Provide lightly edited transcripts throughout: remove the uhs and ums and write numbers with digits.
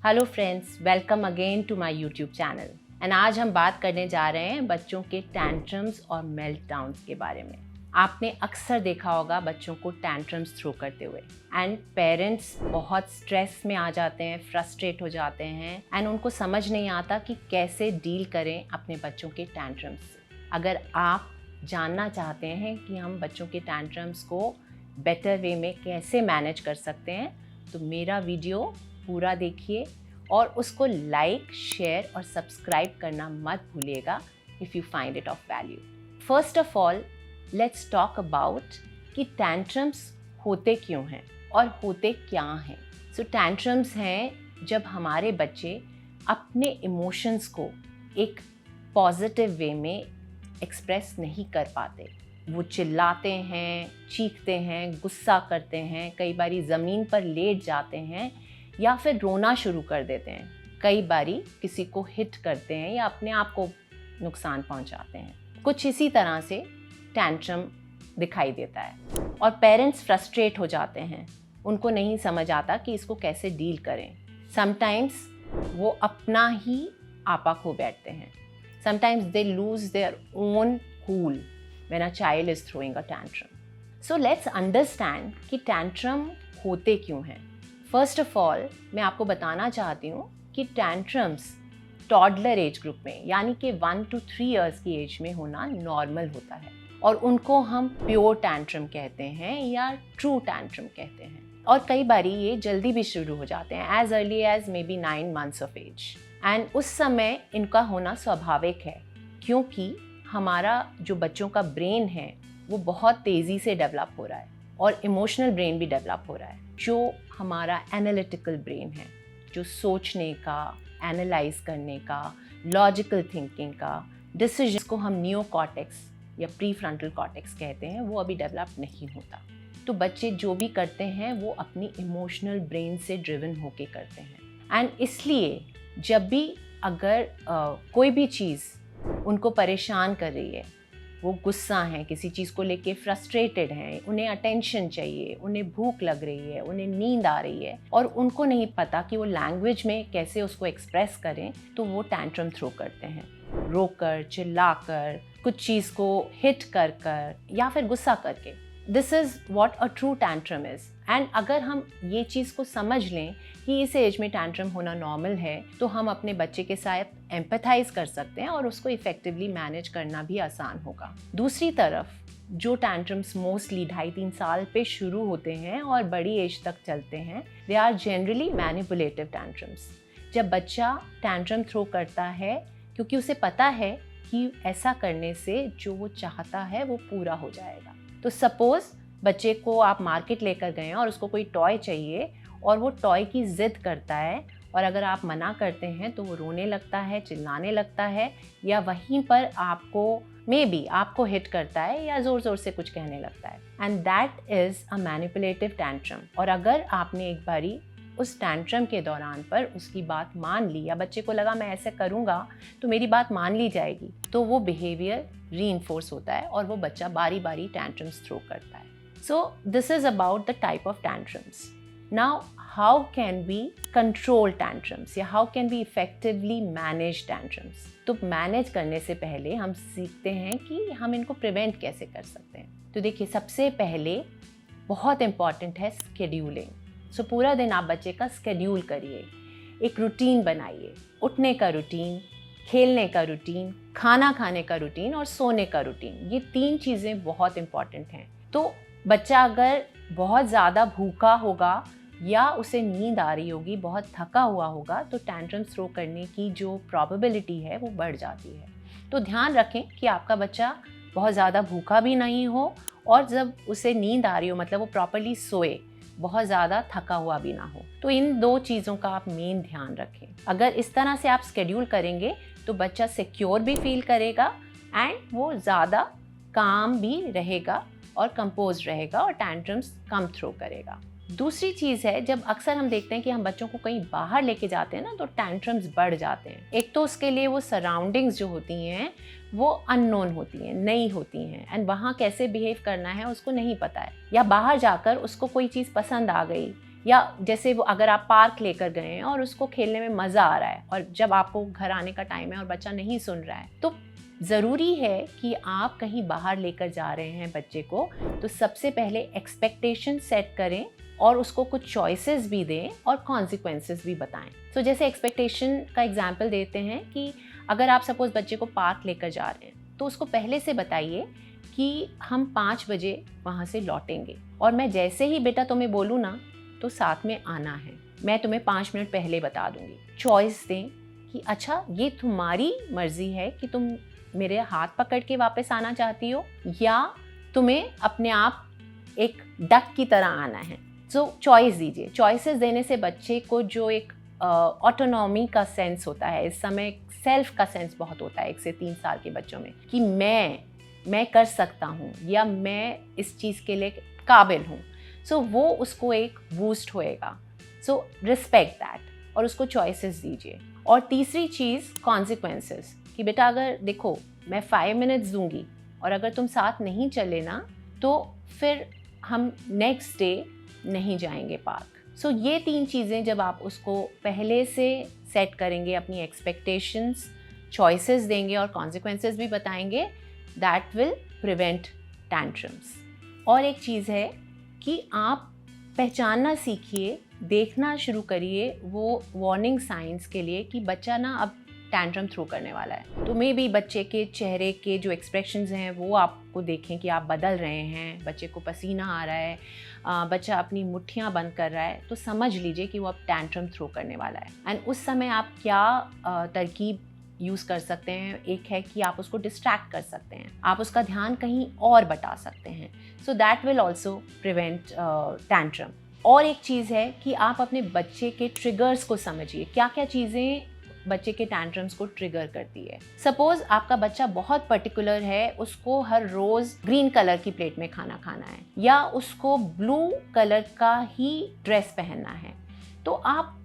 Hello friends, welcome again to my YouTube channel. And आज हम बात करने जा रहे हैं बच्चों के टैंट्रम्स और मेल्टडाउन्स के बारे में। आपने अक्सर देखा होगा बच्चों को टैंट्रम्स थ्रो करते हुए एंड पेरेंट्स बहुत स्ट्रेस में आ जाते हैं, फ्रस्ट्रेट हो जाते हैं एंड उनको समझ नहीं आता कि कैसे डील करें अपने बच्चों के टैंट्रम्स से। अगर आप जानना चाहते हैं कि हम बच्चों के टैंट्रम्स को बेटर वे में कैसे मैनेज कर सकते हैं तो मेरा वीडियो पूरा देखिए और उसको लाइक, शेयर और सब्सक्राइब करना मत भूलिएगा if you find it of value. First of all let's talk about कि टैंट्रम्स होते क्यों हैं और होते क्या हैं। सो टैंट्रम्स हैं जब हमारे बच्चे अपने इमोशंस को एक पॉजिटिव वे में एक्सप्रेस नहीं कर पाते। वो चिल्लाते हैं, चीखते हैं, गुस्सा करते हैं, कई बारी ज़मीन पर लेट जाते हैं या फिर रोना शुरू कर देते हैं। कई बारी किसी को हिट करते हैं या अपने आप को नुकसान पहुंचाते हैं। कुछ इसी तरह से टैंट्रम दिखाई देता है और पेरेंट्स फ्रस्ट्रेट हो जाते हैं। उनको नहीं समझ आता कि इसको कैसे डील करें। समटाइम्स वो अपना ही आपा खो बैठते हैं। Sometimes they lose their own cool when a child is throwing a tantrum. So let's understand कि टैंट्रम होते क्यों हैं। फर्स्ट ऑफ ऑल मैं आपको बताना चाहती हूँ कि टैंट्रम्स टॉडलर एज ग्रुप में यानी कि 1 to 3 इयर्स की एज में होना नॉर्मल होता है और उनको हम प्योर टैंट्रम कहते हैं या ट्रू टैंट्रम कहते हैं। और कई बारी ये जल्दी भी शुरू हो जाते हैं, as early as may be 9 months of age. And उस समय इनका होना स्वाभाविक है क्योंकि हमारा जो बच्चों का ब्रेन है वो बहुत तेज़ी से डेवलप हो रहा है और इमोशनल ब्रेन भी डेवलप हो रहा है। जो हमारा एनालिटिकल ब्रेन है, जो सोचने का, एनालाइज करने का, लॉजिकल थिंकिंग का, डिसीजन को हम नियोकॉर्टेक्स या प्रीफ्रंटल कॉर्टेक्स कहते हैं, वो अभी डेवलप नहीं होता। तो बच्चे जो भी करते हैं वो अपनी इमोशनल ब्रेन से ड्रिवन होके करते हैं। एंड इसलिए जब भी अगर कोई भी चीज़ उनको परेशान कर रही है, वो गुस्सा हैं, किसी चीज़ को लेके फ्रस्ट्रेटेड हैं, उन्हें अटेंशन चाहिए, उन्हें भूख लग रही है, उन्हें नींद आ रही है और उनको नहीं पता कि वो लैंग्वेज में कैसे उसको एक्सप्रेस करें, तो वो टैंट्रम थ्रो करते हैं, रोकर, चिल्लाकर, कुछ चीज़ को हिट कर कर या फिर गुस्सा करके। This is what a true tantrum is. And अगर हम ये चीज़ को समझ लें कि इस एज में टैंट्रम होना नॉर्मल है तो हम अपने बच्चे के साथ एम्पैथाइज कर सकते हैं और उसको इफ़ेक्टिवली मैनेज करना भी आसान होगा। दूसरी तरफ जो टैंट्रम्स मोस्टली 2.5-3 साल पे शुरू होते हैं और बड़ी एज तक चलते हैं, they are generally manipulative tantrums. जब बच्चा टैंट्रम थ्रो करता है क्योंकि उसे पता है कि ऐसा करने से जो वो चाहता है वो पूरा हो जाएगा। तो सपोज़ बच्चे को आप मार्केट लेकर गए हैं और उसको कोई टॉय चाहिए और वो टॉय की ज़िद करता है और अगर आप मना करते हैं तो वो रोने लगता है, चिल्लाने लगता है या वहीं पर आपको हिट करता है या ज़ोर ज़ोर से कुछ कहने लगता है। And that is a manipulative tantrum. और अगर आपने एक बारी उस टैंट्रम के दौरान पर उसकी बात मान ली या बच्चे को लगा मैं ऐसे करूँगा तो मेरी बात मान ली जाएगी, तो वो बिहेवियर रीइंफोर्स होता है और वो बच्चा बारी बारी टैंट्रम्स थ्रो करता है। So this is about the type of tantrums. Now, how can we control tantrums या how can we effectively manage tantrums? तो मैनेज करने से पहले हम सीखते हैं कि हम इनको प्रिवेंट कैसे कर सकते हैं। तो देखिए, सबसे पहले बहुत इम्पॉर्टेंट है स्केड्यूलिंग। सो पूरा दिन आप बच्चे का स्केड्यूल करिए, एक रूटीन बनाइए, उठने का रूटीन, खेलने का रूटीन, खाना खाने का रूटीन और सोने का रूटीन। ये 3 चीज़ें बहुत इम्पॉर्टेंट हैं। तो बच्चा अगर बहुत ज़्यादा भूखा होगा या उसे नींद आ रही होगी, बहुत थका हुआ होगा, तो टैंट्रम थ्रो करने की जो प्रोबेबिलिटी है वो बढ़ जाती है। तो ध्यान रखें कि आपका बच्चा बहुत ज़्यादा भूखा भी नहीं हो और जब उसे नींद आ रही हो मतलब वो प्रॉपर्ली सोए, बहुत ज़्यादा थका हुआ भी ना हो। तो इन 2 चीज़ों का आप मेन ध्यान रखें। अगर इस तरह से आप स्केड्यूल करेंगे तो बच्चा सिक्योर भी फील करेगा एंड वो ज़्यादा काम भी रहेगा और कंपोज रहेगा और टैंट्रम्स कम थ्रो करेगा। दूसरी चीज़ है, जब अक्सर हम देखते हैं कि हम बच्चों को कहीं बाहर लेके जाते हैं ना तो टैंट्रम्स बढ़ जाते हैं। एक तो उसके लिए वो सराउंडिंग्स जो होती हैं वो अननोन होती हैं, नई होती हैं एंड वहाँ कैसे बिहेव करना है उसको नहीं पता है, या बाहर जाकर उसको कोई चीज़ पसंद आ गई या जैसे वो अगर आप पार्क लेकर गए हैं और उसको खेलने में मज़ा आ रहा है और जब आपको घर आने का टाइम है और बच्चा नहीं सुन रहा है, तो ज़रूरी है कि आप कहीं बाहर लेकर जा रहे हैं बच्चे को, तो सबसे पहले एक्सपेक्टेशन सेट करें और उसको कुछ चॉइसेस भी दें और कॉन्सिक्वेंसेस भी बताएं। तो जैसे एक्सपेक्टेशन का एग्जांपल देते हैं कि अगर आप सपोज़ बच्चे को पार्क लेकर जा रहे हैं, तो उसको पहले से बताइए कि हम 5 बजे वहाँ से लौटेंगे और मैं जैसे ही बेटा तुम्हें बोलूँ ना, तो साथ में आना है, मैं तुम्हें 5 मिनट पहले बता दूँगी। चॉइस दें कि अच्छा ये तुम्हारी मर्ज़ी है कि तुम मेरे हाथ पकड़ के वापस आना चाहती हो या तुम्हें अपने आप एक डक की तरह आना है। सो चॉइस दीजिए। चॉइसेस देने से बच्चे को जो एक ऑटोनॉमी का सेंस होता है, इस समय सेल्फ का सेंस बहुत होता है 1 से 3 साल के बच्चों में कि मैं कर सकता हूँ या मैं इस चीज़ के लिए काबिल हूँ। सो वो उसको एक बूस्ट होएगा। सो रिस्पेक्ट दैट और उसको चॉइसेस दीजिए। और तीसरी चीज़ कॉन्सिक्वेंसेस, कि बेटा अगर देखो मैं 5 मिनट्स दूंगी और अगर तुम साथ नहीं चले ना, तो फिर हम नेक्स्ट डे नहीं जाएंगे पार्क। सो ये 3 चीज़ें जब आप उसको पहले से सेट करेंगे, अपनी एक्सपेक्टेशंस, चॉइसेस देंगे और कॉन्सिक्वेंसेस भी बताएंगे, दैट विल प्रिवेंट टैंट्रम्स। और एक चीज़ है कि आप पहचानना सीखिए, देखना शुरू करिए वो वार्निंग साइंस के लिए कि बच्चा ना अब टैंट्रम थ्रो करने वाला है। तो मे बी बच्चे के चेहरे के जो एक्सप्रेशंस हैं वो आपको देखें कि आप बदल रहे हैं, बच्चे को पसीना आ रहा है, बच्चा अपनी मुट्ठियाँ बंद कर रहा है, तो समझ लीजिए कि वो अब टैंट्रम थ्रो करने वाला है। एंड उस समय आप क्या तरकीब यूज़ कर सकते हैं, एक है कि आप उसको डिस्ट्रैक्ट कर सकते हैं, आप उसका ध्यान कहीं और बटा सकते हैं। So that will also prevent tantrum. और एक चीज़ है कि आप अपने बच्चे के ट्रिगर्स को समझिए, क्या क्या चीज़ें बच्चे के टैंट्रम्स को ट्रिगर करती है। सपोज आपका बच्चा बहुत पर्टिकुलर है, उसको हर रोज ग्रीन कलर की प्लेट में खाना खाना है या उसको ब्लू कलर का ही ड्रेस पहनना है, तो आप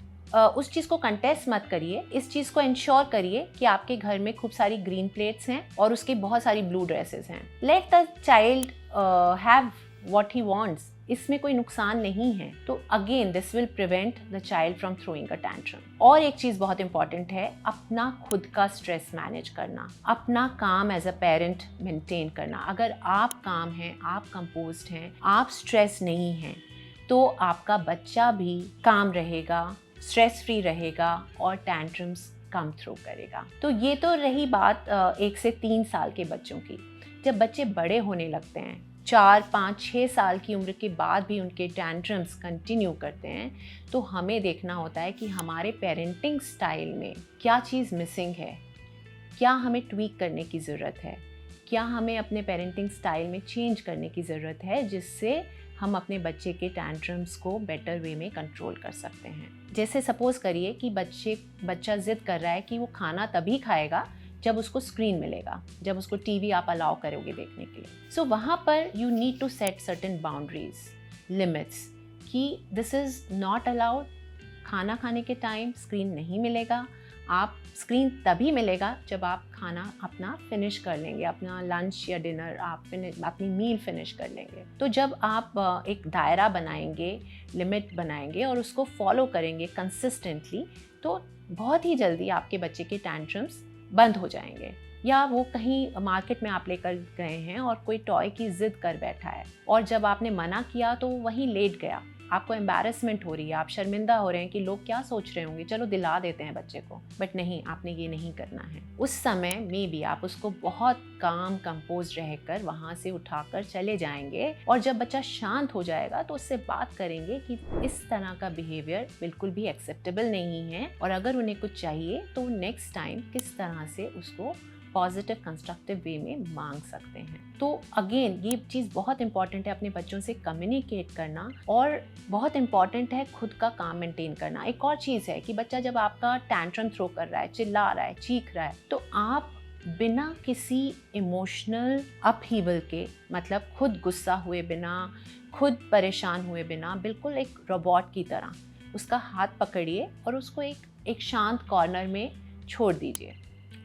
उस चीज़ को कंटेस्ट मत करिए, इस चीज़ को इंश्योर करिए कि आपके घर में खूब सारी ग्रीन प्लेट्स हैं और उसकी बहुत सारी ब्लू ड्रेसेस हैं। Let the child have what he wants, इसमें कोई नुकसान नहीं है। तो again this will prevent the child from throwing a tantrum. और एक चीज़ बहुत इंपॉर्टेंट है, अपना खुद का स्ट्रेस मैनेज करना, अपना काम एज अ पेरेंट मेंटेन करना। अगर आप काम हैं, आप कंपोज्ड हैं, आप स्ट्रेस नहीं हैं, तो आपका बच्चा भी काम रहेगा, स्ट्रेस फ्री रहेगा और टैंट्रम्स कम थ्रो करेगा। तो ये तो रही बात 1 से 3 साल के बच्चों की। जब बच्चे बड़े होने लगते हैं, 4, 5, 6 साल की उम्र के बाद भी उनके टैंट्रम्स कंटिन्यू करते हैं, तो हमें देखना होता है कि हमारे पेरेंटिंग स्टाइल में क्या चीज़ मिसिंग है, क्या हमें ट्वीक करने की ज़रूरत है, क्या हमें अपने पेरेंटिंग स्टाइल में चेंज करने की ज़रूरत है, जिससे हम अपने बच्चे के टैंट्रम्स को बेटर वे में कंट्रोल कर सकते हैं। जैसे सपोज़ करिए कि बच्चा ज़िद कर रहा है कि वो खाना तभी खाएगा जब उसको स्क्रीन मिलेगा, जब उसको टीवी आप अलाउ करोगे देखने के लिए। सो वहाँ पर you need to set certain boundaries, limits, कि दिस इज़ नॉट अलाउड, खाना खाने के टाइम स्क्रीन नहीं मिलेगा, आप स्क्रीन तभी मिलेगा जब आप खाना अपना फिनिश कर लेंगे, अपना लंच या डिनर आप अपनी मील फिनिश कर लेंगे। तो जब आप एक दायरा बनाएंगे, लिमिट बनाएंगे और उसको फॉलो करेंगे कंसिस्टेंटली, तो बहुत ही जल्दी आपके बच्चे के टैंट्रम्स बंद हो जाएंगे। या वो कहीं मार्केट में आप लेकर गए हैं और कोई टॉय की ज़िद कर बैठा है और जब आपने मना किया तो वहीं लेट गया, आपको एम्बैरेसमेंट हो रही है, आप शर्मिंदा हो रहे हैं कि लोग क्या सोच रहे होंगे, चलो दिला देते हैं बच्चे को, बट नहीं, आपने ये नहीं करना है। उस समय मे बी आप उसको बहुत काम कंपोज रहकर वहाँ से उठाकर चले जाएंगे और जब बच्चा शांत हो जाएगा तो उससे बात करेंगे कि इस तरह का बिहेवियर बिल्कुल भी एक्सेप्टेबल नहीं है और अगर उन्हें कुछ चाहिए तो नेक्स्ट टाइम किस तरह से उसको पॉजिटिव कंस्ट्रक्टिव वे में मांग सकते हैं। तो अगेन ये चीज़ बहुत इंपॉर्टेंट है, अपने बच्चों से कम्युनिकेट करना, और बहुत इंपॉर्टेंट है खुद का काम मेंटेन करना। एक और चीज़ है कि बच्चा जब आपका टैंट्रम थ्रो कर रहा है, चिल्ला रहा है, चीख रहा है, तो आप बिना किसी इमोशनल अपहीवल के, मतलब खुद गुस्सा हुए बिना, खुद परेशान हुए बिना, बिल्कुल एक रोबोट की तरह उसका हाथ पकड़िए और उसको एक शांत कॉर्नर में छोड़ दीजिए,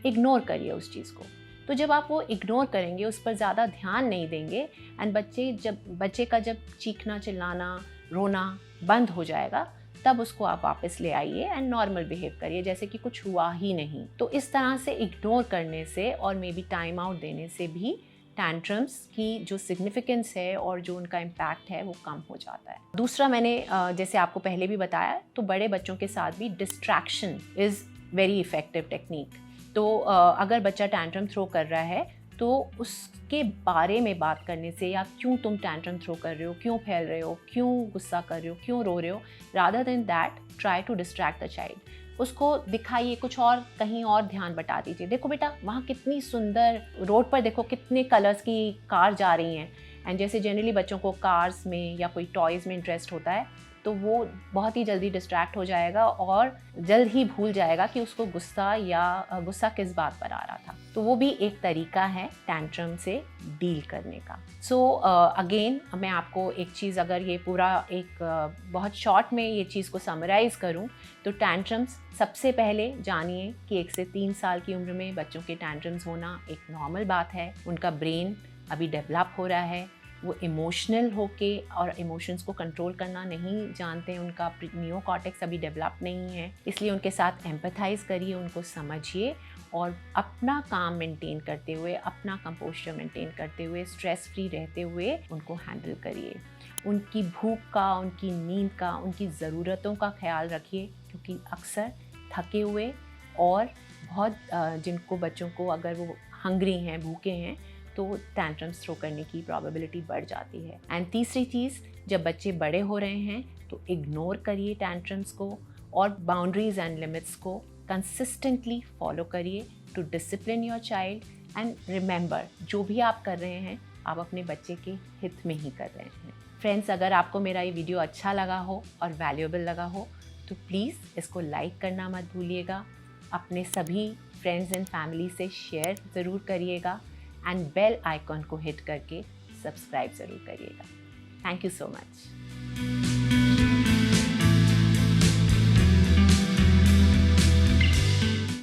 इग्नोर करिए उस चीज़ को। तो जब आप वो इग्नोर करेंगे, उस पर ज़्यादा ध्यान नहीं देंगे, एंड बच्चे का जब चीखना, चिल्लाना, रोना बंद हो जाएगा तब उसको आप वापस ले आइए एंड नॉर्मल बिहेव करिए जैसे कि कुछ हुआ ही नहीं। तो इस तरह से इग्नोर करने से और मे बी टाइम आउट देने से भी टैंट्रम्स की जो सिग्निफिकेंस है और जो उनका इम्पैक्ट है वो कम हो जाता है। दूसरा, मैंने जैसे आपको पहले भी बताया, तो बड़े बच्चों के साथ भी distraction is very effective technique. तो अगर बच्चा टैंट्रम थ्रो कर रहा है तो उसके बारे में बात करने से, या क्यों तुम टैंट्रम थ्रो कर रहे हो, क्यों फैल रहे हो, क्यों गुस्सा कर रहे हो, क्यों रो रहे हो, rather than that try to distract the child. उसको दिखाइए कुछ और, कहीं और ध्यान बटा दीजिए। देखो बेटा, वहाँ कितनी सुंदर रोड पर देखो कितने कलर्स की कार जा रही हैं। एंड जैसे जनरली बच्चों को कार्स में या कोई टॉयज़ में इंटरेस्ट होता है तो वो बहुत ही जल्दी डिस्ट्रैक्ट हो जाएगा और जल्द ही भूल जाएगा कि उसको गुस्सा किस बात पर आ रहा था। तो वो भी एक तरीका है टैंट्रम से डील करने का। सो अगेन मैं आपको एक चीज़, अगर ये पूरा एक बहुत शॉर्ट में ये चीज़ को समराइज़ करूँ तो टैंट्रम्स सबसे पहले जानिए कि 1 से 3 साल की उम्र में बच्चों के टैंट्रम्स होना एक नॉर्मल बात है। उनका ब्रेन अभी डेवलप हो रहा है, वो इमोशनल होके और इमोशंस को कंट्रोल करना नहीं जानते हैं, उनका नियोकॉर्टेक्स अभी डेवलप नहीं है। इसलिए उनके साथ एम्पैथाइज करिए, उनको समझिए और अपना काम मेंटेन करते हुए, अपना कंपोस्चर मेंटेन करते हुए, स्ट्रेस फ्री रहते हुए उनको हैंडल करिए। उनकी भूख का, उनकी नींद का, उनकी ज़रूरतों का ख्याल रखिए, क्योंकि अक्सर थके हुए और बहुत जिनको बच्चों को अगर वो हंग्री हैं, भूखे हैं, तो टैंट्रम्स थ्रो करने की प्रोबेबिलिटी बढ़ जाती है। एंड तीसरी चीज़, जब बच्चे बड़े हो रहे हैं तो इग्नोर करिए टैंट्रम्स को और बाउंड्रीज एंड लिमिट्स को कंसिस्टेंटली फॉलो करिए to discipline your child. And remember, जो भी आप कर रहे हैं आप अपने बच्चे के हित में ही कर रहे हैं। फ्रेंड्स, अगर आपको मेरा ये वीडियो अच्छा लगा हो और वैल्यूएबल लगा हो तो प्लीज़ इसको लाइक करना मत भूलिएगा, अपने सभी फ्रेंड्स एंड फैमिली से शेयर ज़रूर करिएगा एंड बेल आइकॉन को हिट करके सब्सक्राइब ज़रूर करिएगा। Thank you so much.